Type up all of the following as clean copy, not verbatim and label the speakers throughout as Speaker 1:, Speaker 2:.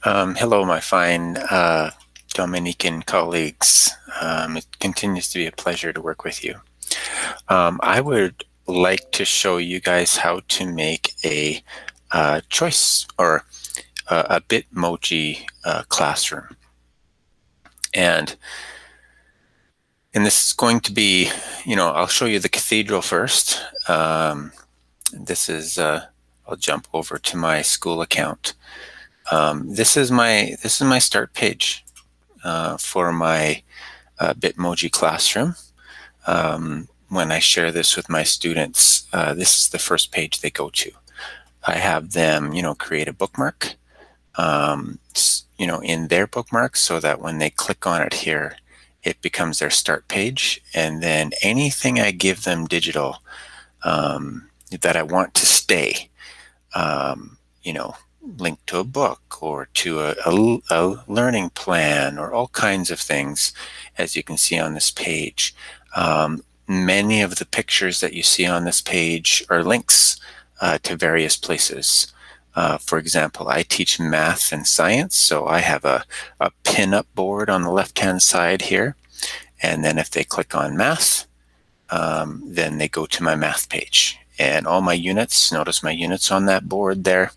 Speaker 1: Hello, my fine Dominican colleagues. It continues to be a pleasure to work with you. I would like to show you guys how to make a choice or a Bitmoji classroom. And this is going to be, I'll show you the cathedral first. This is, I'll jump over to my school account. This is my start page for my Bitmoji classroom. When I share this with my students, this is the first page they go to. I have them, create a bookmark, in their bookmark so that when they click on it here, it becomes their start page. And then anything I give them digital that I want to stay, link to a book or to a learning plan or all kinds of things, as you can see on this page. Many of the pictures that you see on this page are links to various places. For example, I teach math and science, so I have a pin-up board on the left-hand side here. And then if they click on math, then they go to my math page. And all my units, notice my units on that board there,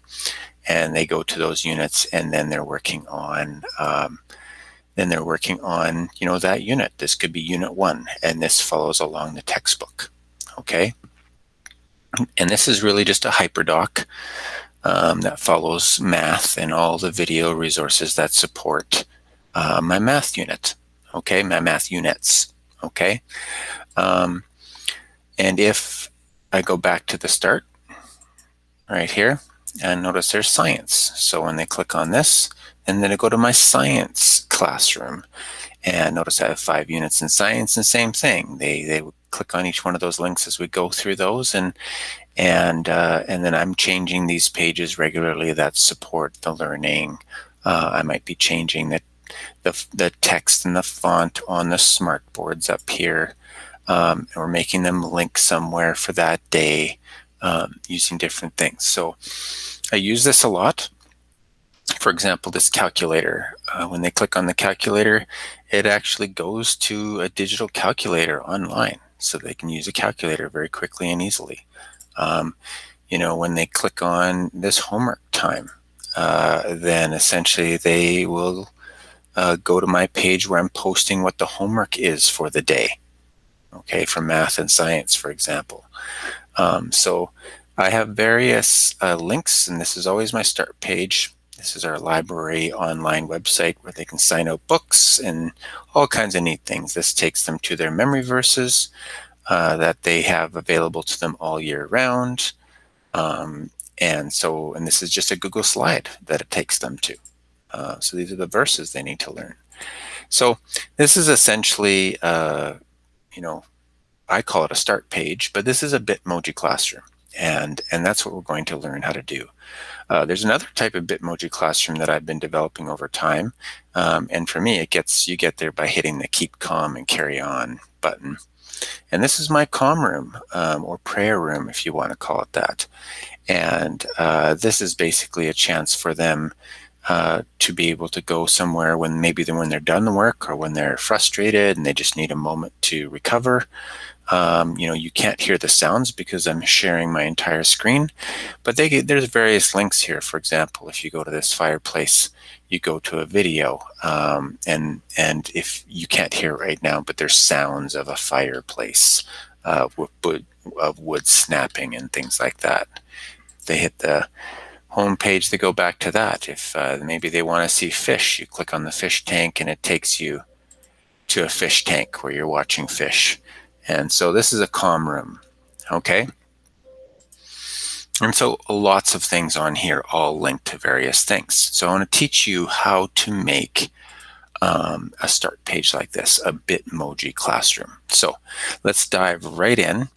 Speaker 1: and they go to those units, and then they're working on that unit. This could be unit 1, and this follows along the textbook. Okay, and this is really just a hyperdoc that follows math and all the video resources that support my math unit. Okay, my math units. Okay, and if I go back to the start right here, and notice there's science. So when they click on this, and then I go to my science classroom, and notice I have 5 units in science, and same thing. They click on each one of those links as we go through those, and then I'm changing these pages regularly that support the learning. I might be changing the text and the font on the smart boards up here. Or making them link somewhere for that day, using different things. So I use this a lot. For example, this calculator, when they click on the calculator, it actually goes to a digital calculator online, so they can use a calculator very quickly and easily. When they click on this homework time, then essentially they will go to my page where I'm posting what the homework is for the day. Okay, for math and science, for example. So I have various links, and this is always my start page. This is our library online website where they can sign out books and all kinds of neat things. This takes them to their memory verses that they have available to them all year round. And this is just a Google slide that it takes them to. So these are the verses they need to learn. So this is essentially, I call it a start page, but this is a Bitmoji classroom, and that's what we're going to learn how to do. There's another type of Bitmoji classroom that I've been developing over time, and for me, you get there by hitting the keep calm and carry on button. And this is my calm room, or prayer room, if you want to call it that. And this is basically a chance for them to be able to go somewhere when they're done the work, or when they're frustrated and they just need a moment to recover. You can't hear the sounds because I'm sharing my entire screen, but there's various links here. For example, if you go to this fireplace, you go to a video, and if you can't hear it right now, but there's sounds of a fireplace, of wood snapping and things like that. They hit the home page, they go back to that. If maybe they want to see fish, you click on the fish tank and it takes you to a fish tank where you're watching fish. And so this is a calm room, okay? And so lots of things on here all linked to various things. So I want to teach you how to make a start page like this, a Bitmoji classroom. So let's dive right in.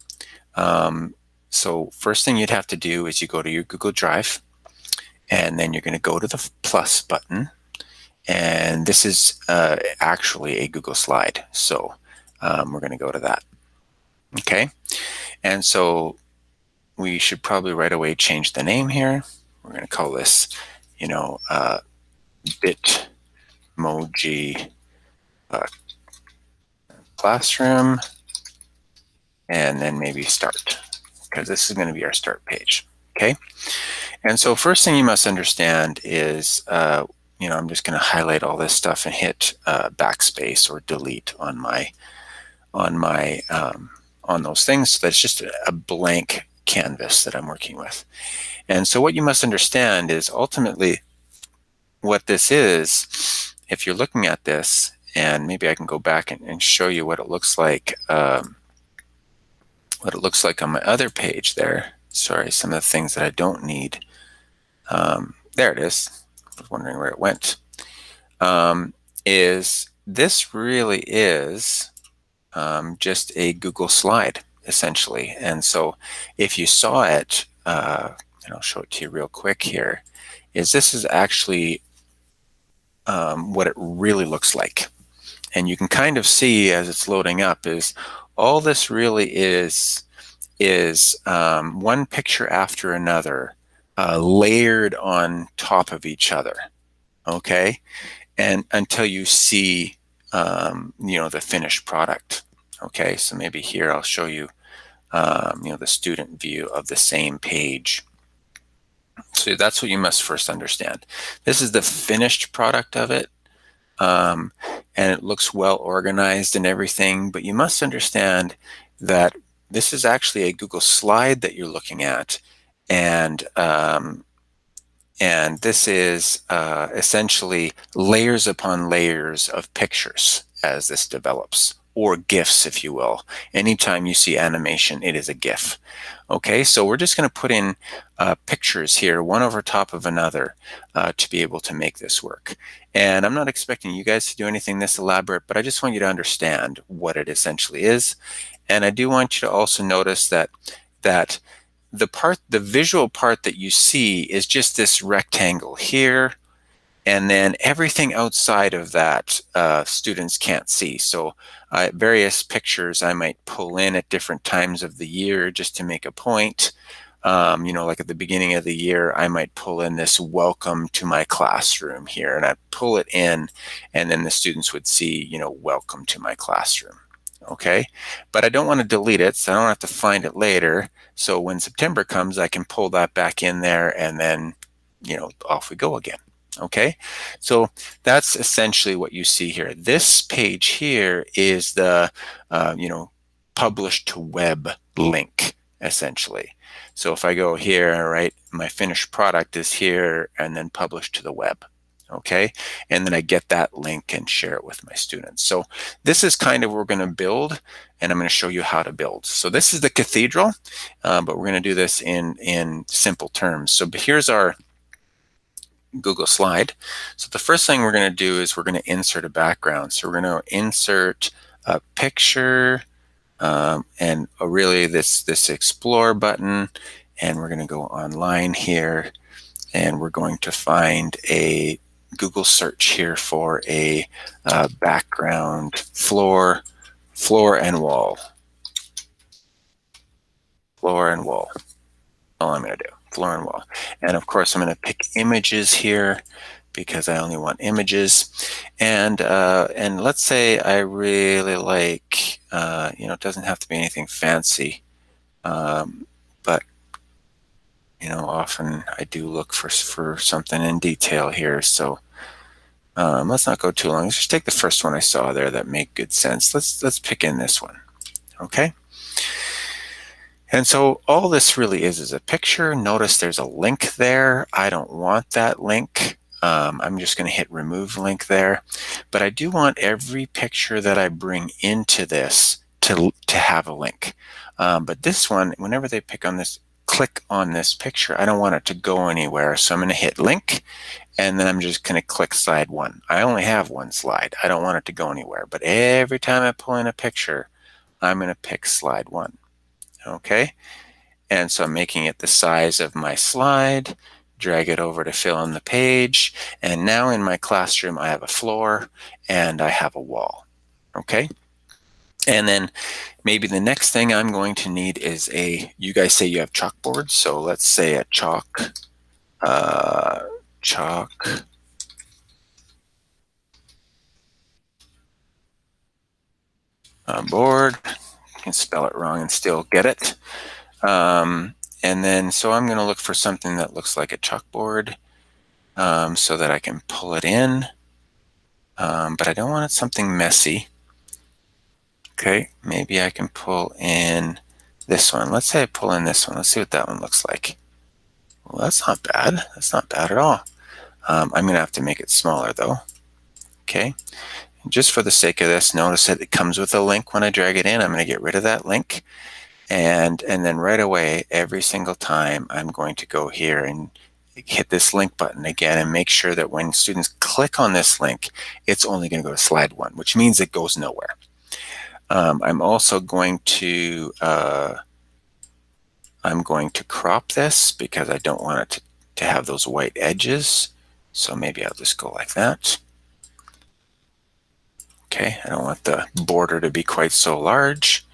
Speaker 1: So first thing you'd have to do is you go to your Google Drive, and then you're going to go to the plus button. And this is actually a Google slide. So we're going to go to that. Okay. And so we should probably right away change the name here. We're going to call this, Bitmoji classroom, and then maybe start, because this is going to be our start page. Okay, and so first thing you must understand is, I'm just going to highlight all this stuff and hit backspace or delete on my on those things, so that's just a blank canvas that I'm working with. And so what you must understand is ultimately what this is. If you're looking at this, and maybe I can go back and show you what it looks like. What it looks like on my other page there. Sorry, some of the things that I don't need. There it is. I was wondering where it went. Is this really is just a Google slide, essentially. And so if you saw it, and I'll show it to you real quick here, is this is actually what it really looks like. And you can kind of see as it's loading up is all this really is one picture after another, layered on top of each other. Okay, and until you see the finished product. Okay, so maybe here I'll show you the student view of the same page. So that's what you must first understand. This is the finished product of it. And it looks well organized and everything, but you must understand that this is actually a Google slide that you're looking at, and this is essentially layers upon layers of pictures as this develops, or GIFs, if you will. Anytime you see animation, it is a GIF. Okay, so we're just going to put in pictures here, one over top of another, to be able to make this work. And I'm not expecting you guys to do anything this elaborate, but I just want you to understand what it essentially is. And I do want you to also notice that the visual part that you see is just this rectangle here, and then everything outside of that students can't see. So various pictures I might pull in at different times of the year just to make a point. Like at the beginning of the year, I might pull in this welcome to my classroom here, and I'd pull it in, and then the students would see, welcome to my classroom. Okay, but I don't want to delete it, so I don't have to find it later. So when September comes, I can pull that back in there, and then, off we go again. Okay, so that's essentially what you see here. This page here is the, publish to web link, essentially. So if I go here, right, my finished product is here, and then publish to the web. Okay, and then I get that link and share it with my students. So this is kind of what we're going to build, and I'm going to show you how to build. So this is the cathedral, but we're going to do this in simple terms. So here's our Google slide. So the first thing we're going to do is we're going to insert a background. So we're going to insert a picture, and really this explore button, and we're going to go online here, and we're going to find a Google search here for a background floor and wall. Floor and wall. All I'm going to do, floor and wall. And of course, I'm going to pick images here because I only want images. And let's say I really like, it doesn't have to be anything fancy, but often I do look for something in detail here. So let's not go too long. Let's just take the first one I saw there that made good sense. Let's pick in this one. Okay. And so all this really is a picture. Notice there's a link there. I don't want that link. I'm just going to hit remove link there. But I do want every picture that I bring into this to have a link. But this one, whenever they click on this picture, I don't want it to go anywhere. So I'm going to hit link, and then I'm just going to click slide one. I only have one slide. I don't want it to go anywhere. But every time I pull in a picture, I'm going to pick slide one. Okay, and so I'm making it the size of my slide, drag it over to fill in the page, and now in my classroom I have a floor and I have a wall. Okay, and then maybe the next thing I'm going to need is you guys say you have chalkboards, so let's say a chalk can spell it wrong and still get it. And then, so I'm going to look for something that looks like a chalkboard so that I can pull it in. But I don't want it something messy. Okay, maybe I can pull in this one. Let's say I pull in this one. Let's see what that one looks like. Well, that's not bad. That's not bad at all. I'm going to have to make it smaller though. Okay, and just for the sake of this, notice that it comes with a link when I drag it in. I'm going to get rid of that link. And then right away, every single time, I'm going to go here and hit this link button again and make sure that when students click on this link, it's only going to go to slide 1, which means it goes nowhere. I'm also going to crop this because I don't want it to have those white edges. So maybe I'll just go like that. Okay, I don't want the border to be quite so large.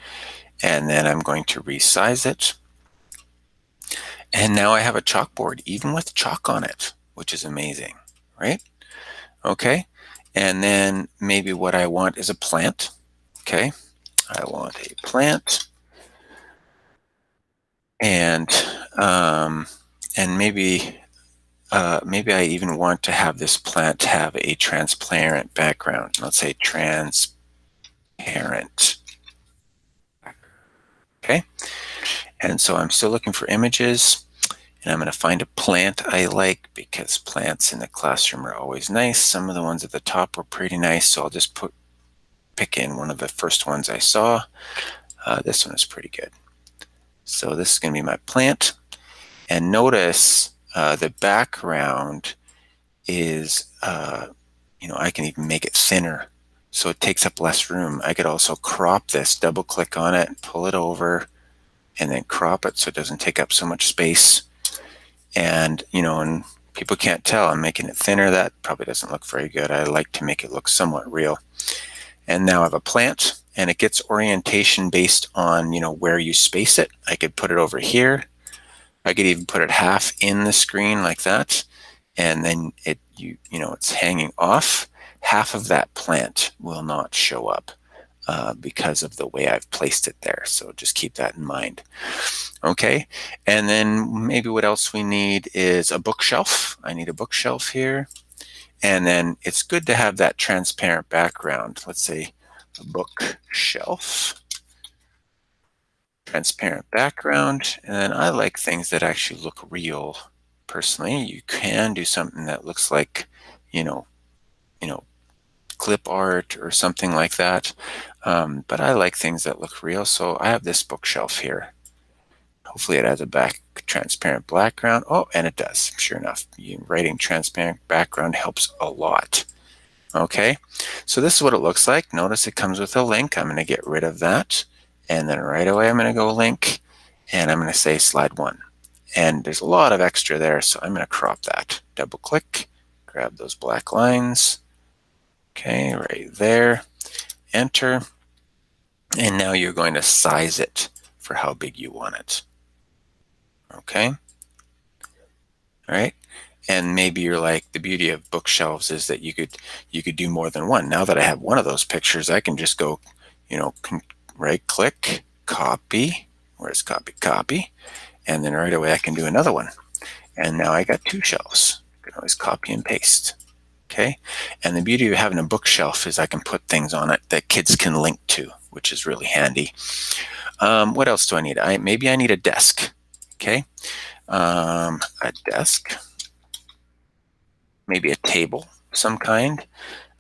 Speaker 1: And then I'm going to resize it. And now I have a chalkboard, even with chalk on it, which is amazing, right? Okay, and then maybe what I want is a plant. Okay, I want a plant. And maybe I even want to have this plant have a transparent background. Let's say transparent. Okay, and so I'm still looking for images, and I'm going to find a plant I like because plants in the classroom are always nice. Some of the ones at the top were pretty nice, so I'll just pick in one of the first ones I saw. This one is pretty good. So this is going to be my plant, and notice the background is, I can even make it thinner so it takes up less room. I could also crop this, double click on it, pull it over, and then crop it so it doesn't take up so much space. And, and people can't tell I'm making it thinner. That probably doesn't look very good. I like to make it look somewhat real. And now I have a plant, and it gets orientation based on, where you space it. I could put it over here. I could even put it half in the screen like that. And then it's hanging off. Half of that plant will not show up because of the way I've placed it there. So just keep that in mind. Okay, and then maybe what else we need is a bookshelf. I need a bookshelf here. And then it's good to have that transparent background. Let's say a bookshelf. Transparent background. And then I like things that actually look real. Personally, you can do something that looks like, clip art or something like that. But I like things that look real. So I have this bookshelf here. Hopefully it has a transparent background. Oh, and it does, sure enough. Writing transparent background helps a lot. Okay, so this is what it looks like. Notice it comes with a link. I'm going to get rid of that. And then right away I'm going to go link. And I'm going to say slide 1. And there's a lot of extra there, so I'm going to crop that. Double click, grab those black lines. Okay, right there. Enter. And now you're going to size it for how big you want it. Okay. All right. And maybe you're like, the beauty of bookshelves is that you could do more than one. Now that I have one of those pictures, I can just go, right click, copy. Where's copy? Copy. And then right away I can do another one. And now I got 2 shelves. I can always copy and paste. Okay. And the beauty of having a bookshelf is I can put things on it that kids can link to, which is really handy. What else do I need? Maybe I need a desk. Okay. A desk. Maybe a table of some kind.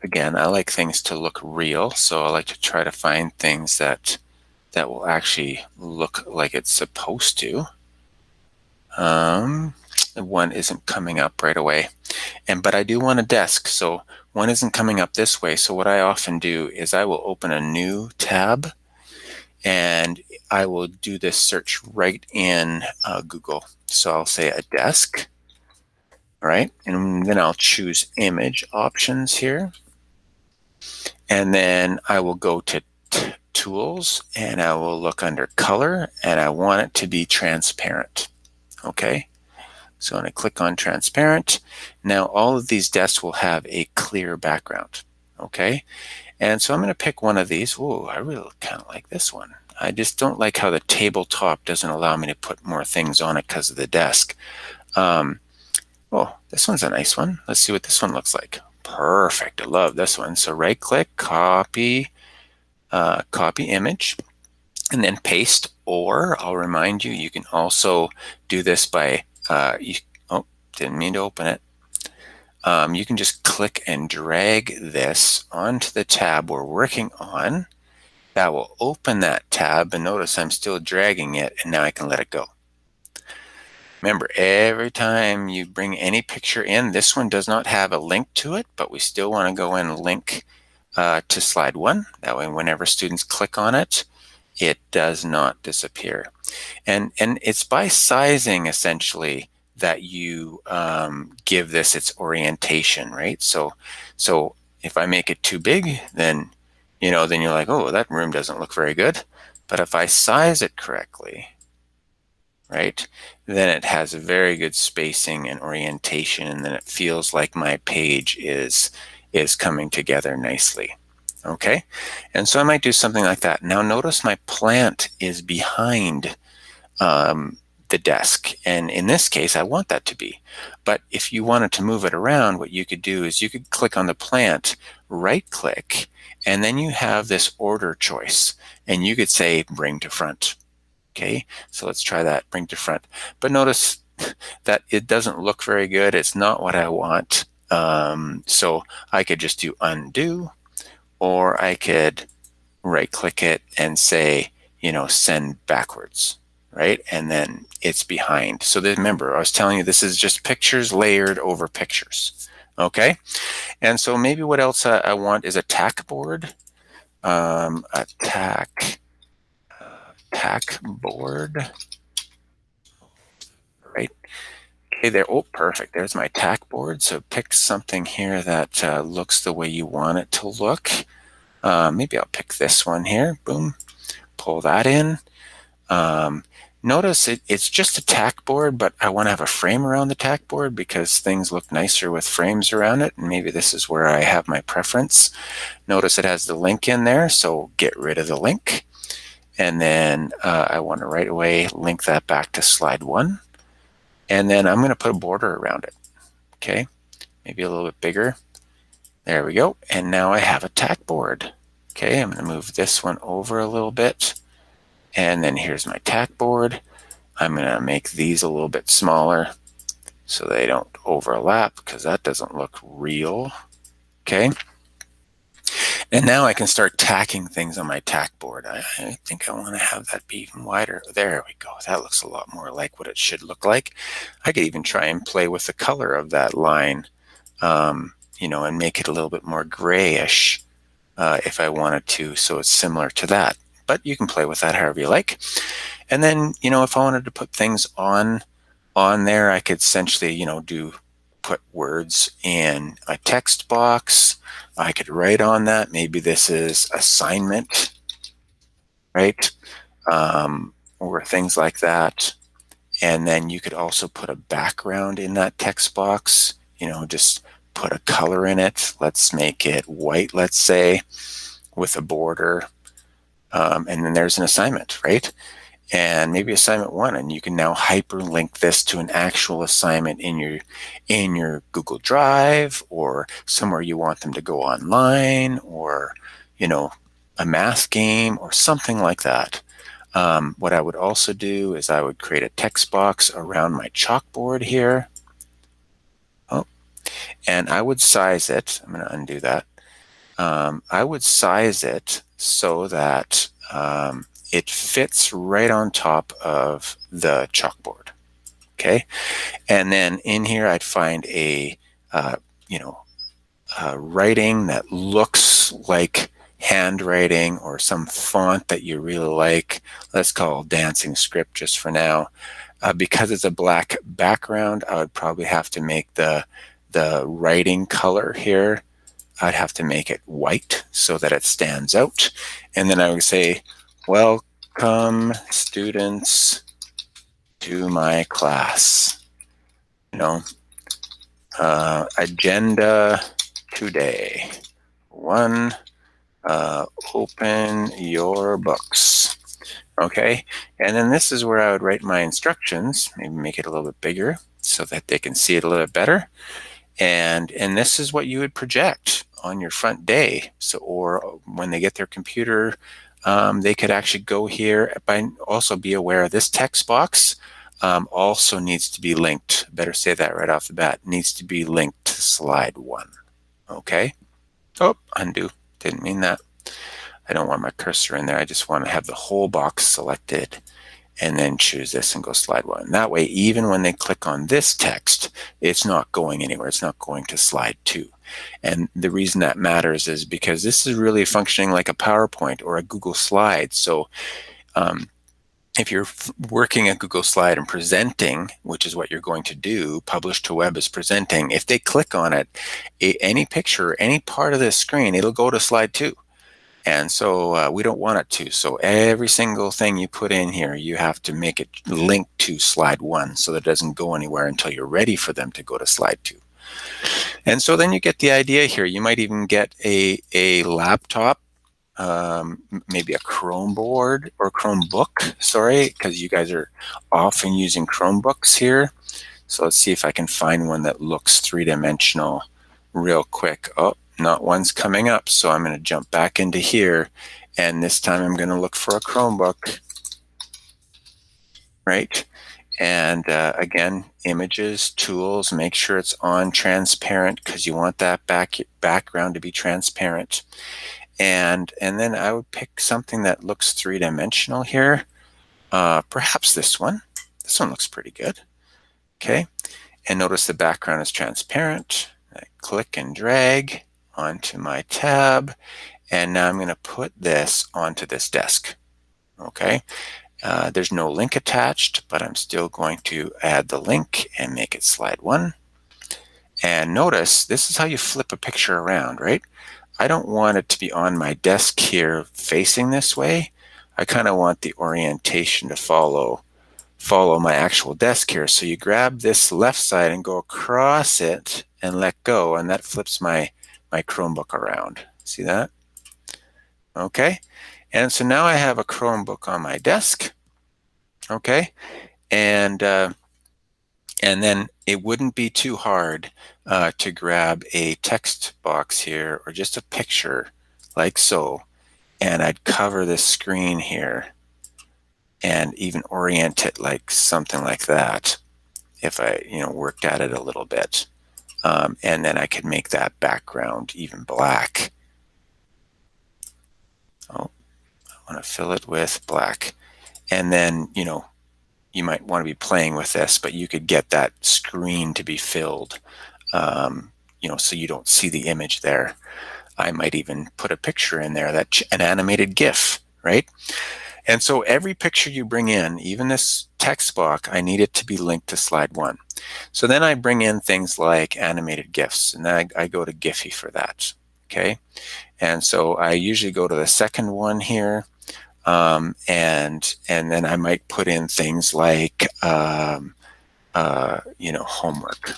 Speaker 1: Again, I like things to look real, so I like to try to find things that will actually look like it's supposed to. One isn't coming up right away, but I do want a desk, so one isn't coming up this way. So what I often do is I will open a new tab, and I will do this search right in Google. So I'll say a desk. Right, and then I'll choose image options here, and then I will go to tools, and I will look under color, and I want it to be transparent. Okay, so when I click on transparent, now all of these desks will have a clear background. Okay, and so I'm going to pick one of these. Whoa, I really kind of like this one. I just don't like how the tabletop doesn't allow me to put more things on it because of the desk. Oh, this one's a nice one. Let's see what this one looks like. Perfect. I love this one. So right click, copy, copy image, and then paste. Or I'll remind you, you can also do this by, oh, didn't mean to open it. You can just click and drag this onto the tab we're working on. That will open that tab, and notice I'm still dragging it, and now I can let it go. Remember, every time you bring any picture in, this one does not have a link to it, but we still want to go and link to slide 1. That way, whenever students click on it, it does not disappear. And it's by sizing, essentially, that you give this its orientation, right? So if I make it too big, then then you're like, oh, that room doesn't look very good. But if I size it correctly, right, then it has a very good spacing and orientation, and then it feels like my page is coming together nicely. Okay, and so I might do something like that. Now notice my plant is behind the desk, and in this case I want that to be. But if you wanted to move it around, what you could do is you could click on the plant, right click, and then you have this order choice, and you could say bring to front. Okay, so let's try that, bring to front. But notice that it doesn't look very good. It's not what I want. So I could just do undo, or I could right click it and say, send backwards, right? And then it's behind. So remember, I was telling you, this is just pictures layered over pictures. Okay, and so maybe what else I want is a tack board. A tack board, right? Okay, there. Oh, perfect. There's my tack board. So pick something here that looks the way you want it to look. Maybe I'll pick this one here. Boom. Pull that in. Notice it's just a tack board, but I want to have a frame around the tack board because things look nicer with frames around it. And maybe this is where I have my preference. Notice it has the link in there, so get rid of the link. And then I want to right away link that back to slide 1. And then I'm going to put a border around it. Okay, maybe a little bit bigger. There we go. And now I have a tack board. Okay, I'm going to move this one over a little bit. And then here's my tack board. I'm going to make these a little bit smaller so they don't overlap because that doesn't look real. Okay. And now I can start tacking things on my tack board. I think I want to have that be even wider. There we go. That looks a lot more like what it should look like. I could even try and play with the color of that line, and make it a little bit more grayish if I wanted to, so it's similar to that. But you can play with that however you like. And then, if I wanted to put things on there, I could essentially, put words in a text box. I could write on that. Maybe this is assignment, right? Or things like that. And then you could also put a background in that text box, just put a color in it. Let's make it white, let's say, with a border. And then there's an assignment, right? And maybe assignment 1, and you can now hyperlink this to an actual assignment in your Google Drive or somewhere you want them to go online, or a math game or something like that. What I would also do is I would create a text box around my chalkboard here. Oh, and I would size it. I'm going to undo that. I would size it so that it fits right on top of the chalkboard. Okay, and then in here I'd find a writing that looks like handwriting or some font that you really like. Let's call Dancing Script just for now. Because it's a black background, I would probably have to make the writing color here. I'd have to make it white so that it stands out. And then I would say, welcome students to my class. Agenda today. 1, open your books. Okay, and then this is where I would write my instructions, maybe make it a little bit bigger so that they can see it a little bit better. And this is what you would project on your front day. So, or when they get their computer, they could actually go here. But also be aware this text box also needs to be linked. Better say that right off the bat. Needs to be linked to slide 1. Okay. Oh, undo. Didn't mean that. I don't want my cursor in there. I just want to have the whole box selected and then choose this and go slide 1. That way, even when they click on this text, it's not going anywhere. It's not going to slide 2. And the reason that matters is because this is really functioning like a PowerPoint or a Google Slide. So if you're working a Google Slide and presenting, which is what you're going to do, publish to web is presenting, if they click on it, any picture, any part of the screen, it'll go to slide 2. And so we don't want it to. So every single thing you put in here, you have to make it link to slide 1 so that it doesn't go anywhere until you're ready for them to go to slide 2. And so then you get the idea here. You might even get a laptop, maybe a Chromeboard or Chromebook, sorry, because you guys are often using Chromebooks here. So let's see if I can find one that looks three-dimensional real quick. Oh, not one's coming up, so I'm going to jump back into here, and this time I'm going to look for a Chromebook, right? And again, images, tools, make sure it's on transparent because you want that background to be transparent. And then I would pick something that looks three-dimensional here. Perhaps this one. This one looks pretty good. Okay, and notice the background is transparent. I click and drag onto my tab, and now I'm going to put this onto this desk. Okay, there's no link attached, but I'm still going to add the link and make it slide 1. And notice this is how you flip a picture around, right? I don't want it to be on my desk here facing this way. I kind of want the orientation to follow my actual desk here. So you grab this left side and go across it and let go, and that flips my Chromebook around. See that? Okay. And so now I have a Chromebook on my desk. Okay. And then it wouldn't be too hard to grab a text box here or just a picture like so, and I'd cover this screen here and even orient it like something like that if I worked at it a little bit. And then I could make that background even black. Oh, I want to fill it with black. And then, you might want to be playing with this, but you could get that screen to be filled, so you don't see the image there. I might even put a picture in there, an animated GIF, right? And so every picture you bring in, even this text box, I need it to be linked to slide 1. So then I bring in things like animated GIFs, and then I go to Giphy for that, okay? And so I usually go to the second one here, and then I might put in things like, homework,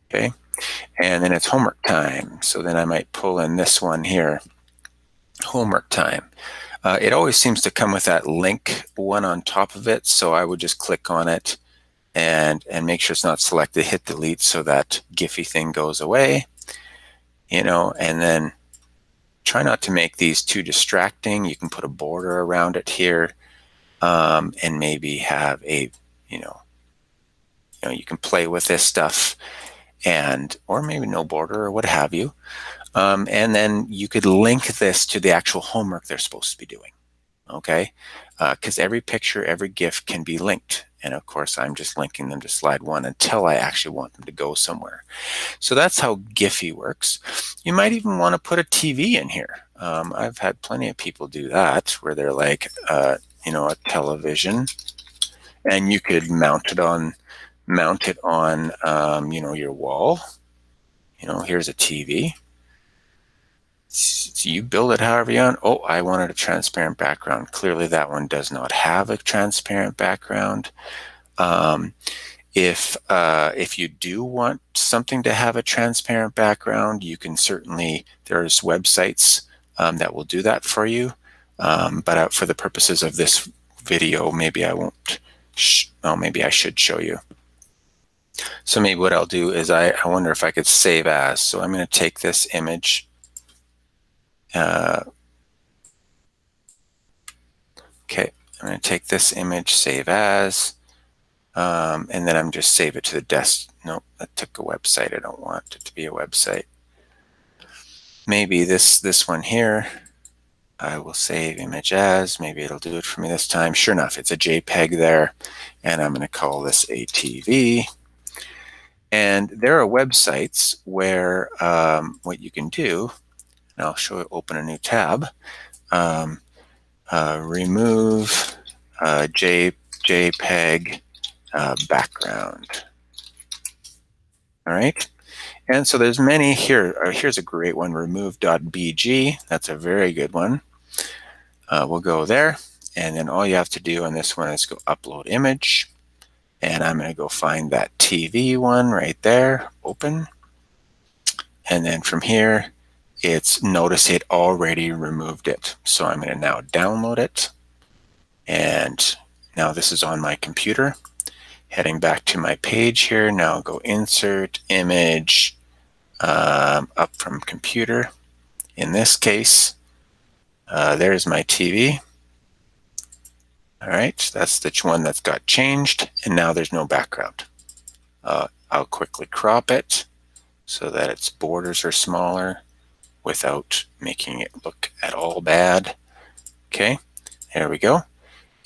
Speaker 1: okay? And then it's homework time. So then I might pull in this one here, homework time. It always seems to come with that link one on top of it. So I would just click on it and make sure it's not selected, hit delete so that Giphy thing goes away, and then try not to make these too distracting. You can put a border around it here, and maybe have a, you can play with this stuff or maybe no border or what have you. And then you could link this to the actual homework they're supposed to be doing, okay? Because every picture, every GIF can be linked. And of course, I'm just linking them to slide 1 until I actually want them to go somewhere. So that's how Giphy works. You might even want to put a TV in here. I've had plenty of people do that, where they're like, a television, and you could mount it on, your wall. Here's a TV. So you build it however you want. Oh, I wanted a transparent background. Clearly that one does not have a transparent background. If you do want something to have a transparent background, you can certainly, there's websites that will do that for you. But for the purposes of this video, maybe I won't, well, maybe I should show you. So maybe what I'll do is I wonder if I could save as. So I'm going to take this image. Okay, I'm going to take this image, save as, and then I'm just save it to the desk. Nope, that took a website. I don't want it to be a website. Maybe this one here, I will save image as. Maybe it'll do it for me this time. Sure enough, it's a JPEG there, and I'm going to call this ATV. And there are websites where what you can do, and I'll show you, open a new tab, remove JPEG background. All right. And so there's many here. Here's a great one, remove.bg. That's a very good one. We'll go there. And then all you have to do on this one is go upload image. And I'm going to go find that TV one right there, open. And then from here, notice it already removed it. So I'm going to now download it. And now this is on my computer. Heading back to my page here. Now go insert image, up from computer. In this case, there's my TV. All right, that's the one that's got changed, and now there's no background. I'll quickly crop it so that its borders are smaller without making it look at all bad. Okay, there we go.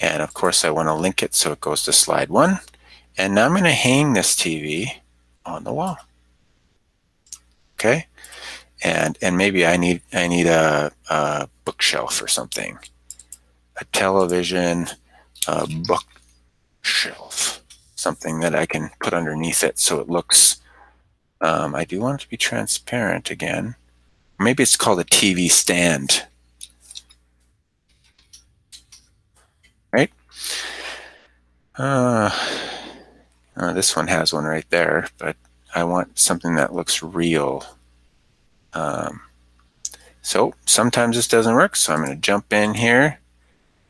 Speaker 1: And of course I want to link it so it goes to slide 1. And now I'm going to hang this TV on the wall. Okay, and maybe I need a bookshelf or something, a television, a bookshelf, something that I can put underneath it so it looks. I do want it to be transparent again. Maybe it's called a TV stand. Right? This one has one right there, but I want something that looks real. So sometimes this doesn't work, so I'm going to jump in here,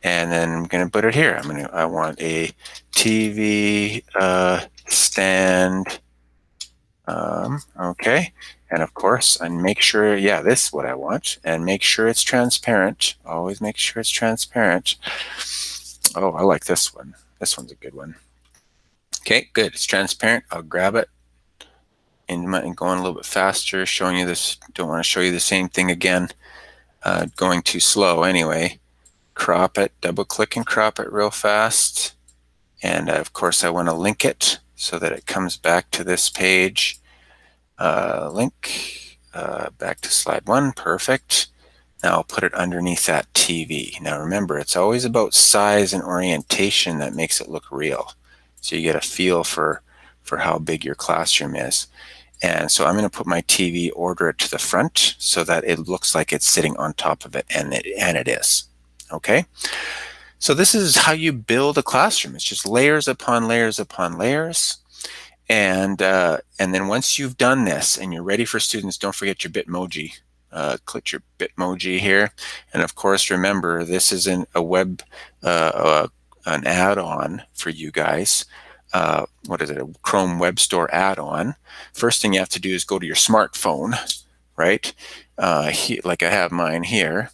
Speaker 1: and then I'm going to put it here. I want a TV stand. Okay, and of course, and make sure, yeah, this is what I want, and make sure it's transparent. Always make sure it's transparent. Oh, I like this one. This one's a good one. Okay, good. It's transparent. I'll grab it and going a little bit faster, showing you this. Don't want to show you the same thing again. Going too slow anyway. Crop it, double click and crop it real fast. And of course I want to link it so that it comes back to this page. Link back to slide 1, perfect. Now I'll put it underneath that TV. Now remember, it's always about size and orientation that makes it look real. So you get a feel for how big your classroom is. And so I'm going to put my TV, order it to the front so that it looks like it's sitting on top of it, and it is. Okay, so this is how you build a classroom. It's just layers upon layers upon layers. And then once you've done this and you're ready for students, don't forget your Bitmoji. Click your Bitmoji here. And of course, remember, this isn't a web, an add-on for you guys. What is it, a Chrome Web Store add-on. First thing you have to do is go to your smartphone, right? Like I have mine here.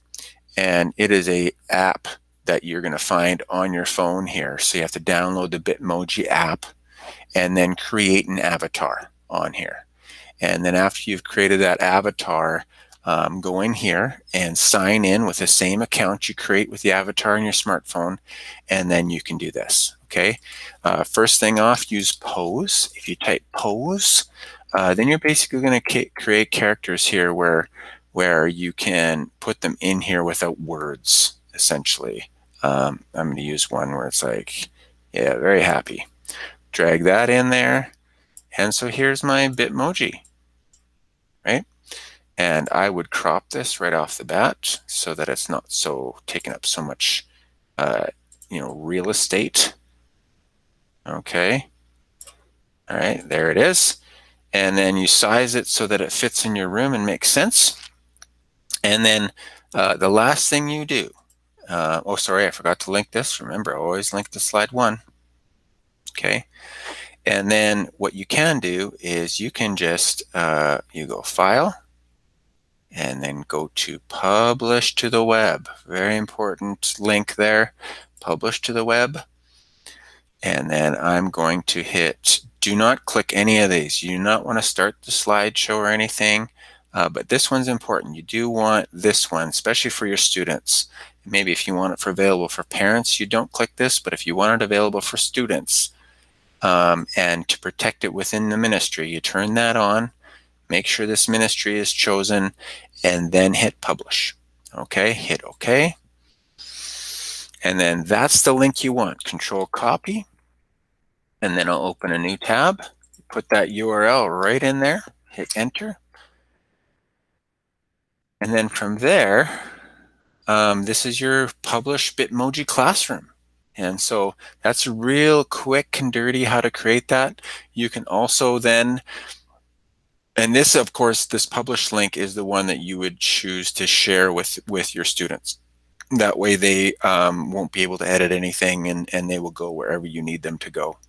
Speaker 1: And it is a app that you're going to find on your phone here. So you have to download the Bitmoji app and then create an avatar on here. And then after you've created that avatar, go in here and sign in with the same account you create with the avatar on your smartphone, and then you can do this. Okay. First thing off, use pose. If you type pose, then you're basically going to create characters here where you can put them in here without words, essentially. I'm going to use one where it's like, yeah, very happy. Drag that in there. And so here's my Bitmoji, right? And I would crop this right off the bat so that it's not so taking up so much, real estate. Okay. All right, there it is. And then you size it so that it fits in your room and makes sense. And then the last thing you do, Oh, sorry, I forgot to link this. Remember, I always link to slide 1. Okay. And then what you can do is you can just, you go File, and then go to Publish to the Web. Very important link there, Publish to the Web. And then I'm going to hit, do not click any of these. You do not want to start the slideshow or anything, but this one's important. You do want this one, especially for your students. Maybe if you want it for available for parents, you don't click this, but if you want it available for students, and to protect it within the ministry, you turn that on, make sure this ministry is chosen, and then hit publish. Okay, hit OK. And then that's the link you want. Control copy, and then I'll open a new tab, put that URL right in there, hit enter. And then from there, this is your published Bitmoji classroom. And so that's real quick and dirty how to create that. You can also then, and this, of course, this published link is the one that you would choose to share with your students. That way they won't be able to edit anything, and they will go wherever you need them to go.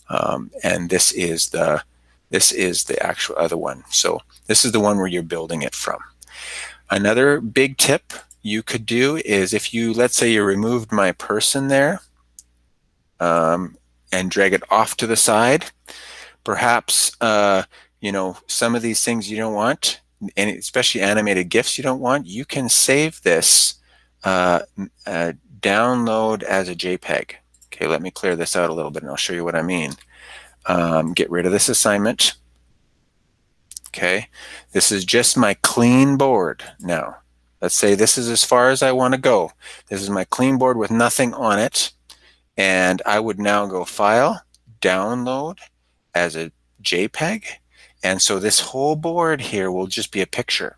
Speaker 1: And this is the actual other one. So this is the one where you're building it from. Another big tip you could do is if you, let's say you removed my person there, and drag it off to the side, perhaps you know, some of these things you don't want, and especially animated GIFs you don't want, you can save this, download as a JPEG. Okay, let me clear this out a little bit and I'll show you what I mean. Get rid of this assignment. Okay, this is just my clean board now. Let's say this is as far as I want to go. This is my clean board with nothing on it. And I would now go File, Download as a JPEG. And so this whole board here will just be a picture.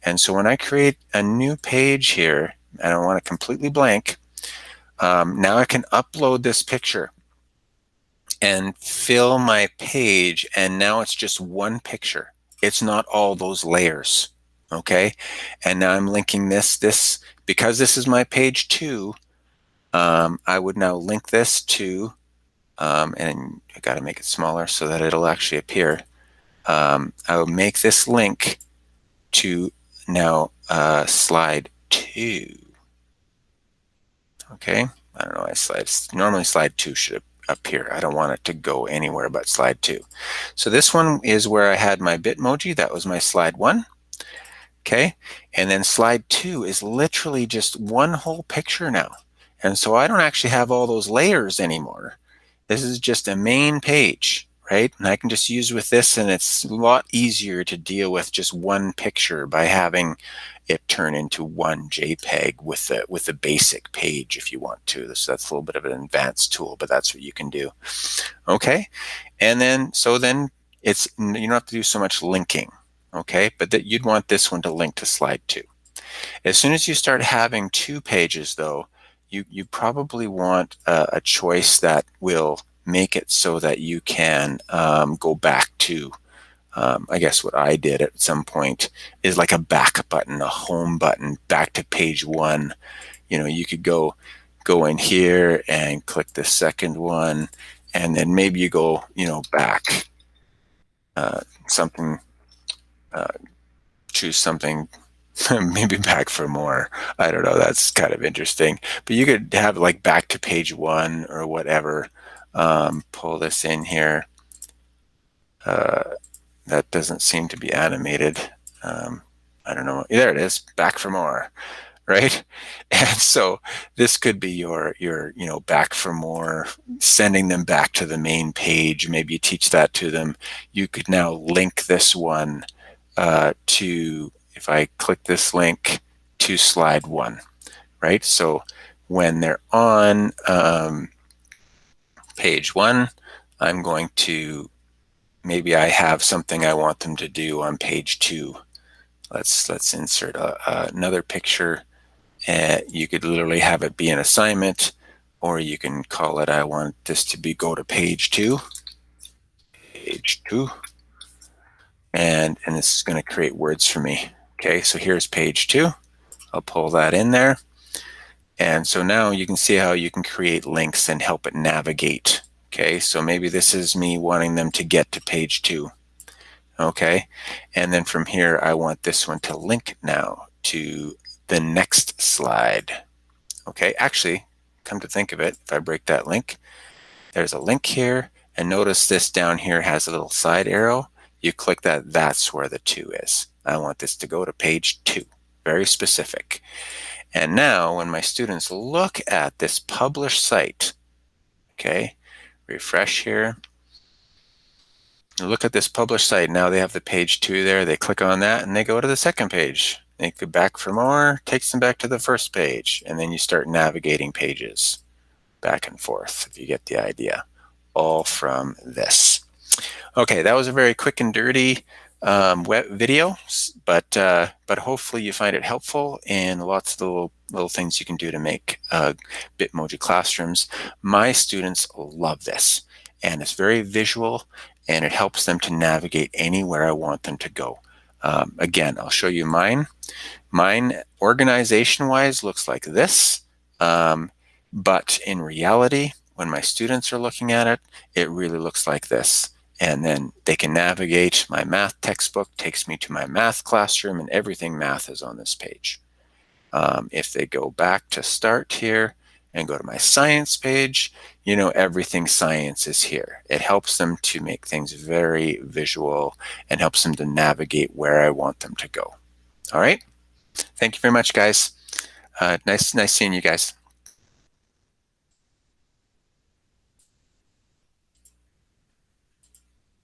Speaker 1: And so when I create a new page here, I don't want it completely blank, now I can upload this picture and fill my page, and now it's just one picture. It's not all those layers, okay? And now I'm linking this, because this is my page 2, I would now link this to, and I got to make it smaller so that it'll actually appear. I will make this link to now slide 2. Okay, I don't know why normally slide 2 should appear. I don't want it to go anywhere but slide 2. So this one is where I had my Bitmoji. That was my slide 1. Okay, and then slide 2 is literally just one whole picture now. And so I don't actually have all those layers anymore. This is just a main page, right? And I can just use with this, and it's a lot easier to deal with just one picture by having it turn into one JPEG with the basic page if you want to. So that's a little bit of an advanced tool, but that's what you can do. Okay, and then it's, you don't have to do so much linking. Okay, but that you'd want this one to link to slide 2. As soon as you start having 2 pages, though, you probably want a choice that will make it so that you can go back to, I guess what I did at some point is like a back button, a home button, back to page 1. You know, you could go in here and click the second one, and then maybe you go, you know, back something, choose something. Maybe back for more. I don't know. That's kind of interesting. But you could have like back to page 1 or whatever. Pull this in here. That doesn't seem to be animated. I don't know. There it is. Back for more, right? And so this could be your you know, back for more, sending them back to the main page. Maybe you teach that to them. You could now link this one to, if I click this link, to slide 1, right? So when they're on page 1, I'm going to, maybe I have something I want them to do on page 2. Let's insert another picture. You could literally have it be an assignment, or you can call it, I want this to be go to page 2, page 2, and this is going to create words for me. Okay, so here's page 2. I'll pull that in there. And so now you can see how you can create links and help it navigate. Okay, so maybe this is me wanting them to get to page 2. Okay, and then from here, I want this one to link now to the next slide. Okay, actually, come to think of it, if I break that link, there's a link here, and notice this down here has a little side arrow. You click that, that's where the 2 is. I want this to go to page 2, very specific. And now when my students look at this published site, okay, refresh here, look at this published site. Now they have the page 2 there. They click on that and they go to the second page. They go back for more, takes them back to the first page, and then you start navigating pages back and forth, if you get the idea, all from this. Okay, that was a very quick and dirty web video, but hopefully you find it helpful, and lots of little things you can do to make Bitmoji classrooms. My students love this, and it's very visual, and it helps them to navigate anywhere I want them to go. Again, I'll show you mine. Mine, organization-wise, looks like this, but in reality, when my students are looking at it, it really looks like this. And then they can navigate. My math textbook takes me to my math classroom, and everything math is on this page. If they go back to start here and go to my science page, you know, everything science is here. It helps them to make things very visual and helps them to navigate where I want them to go. All right. Thank you very much, guys. Nice seeing you guys.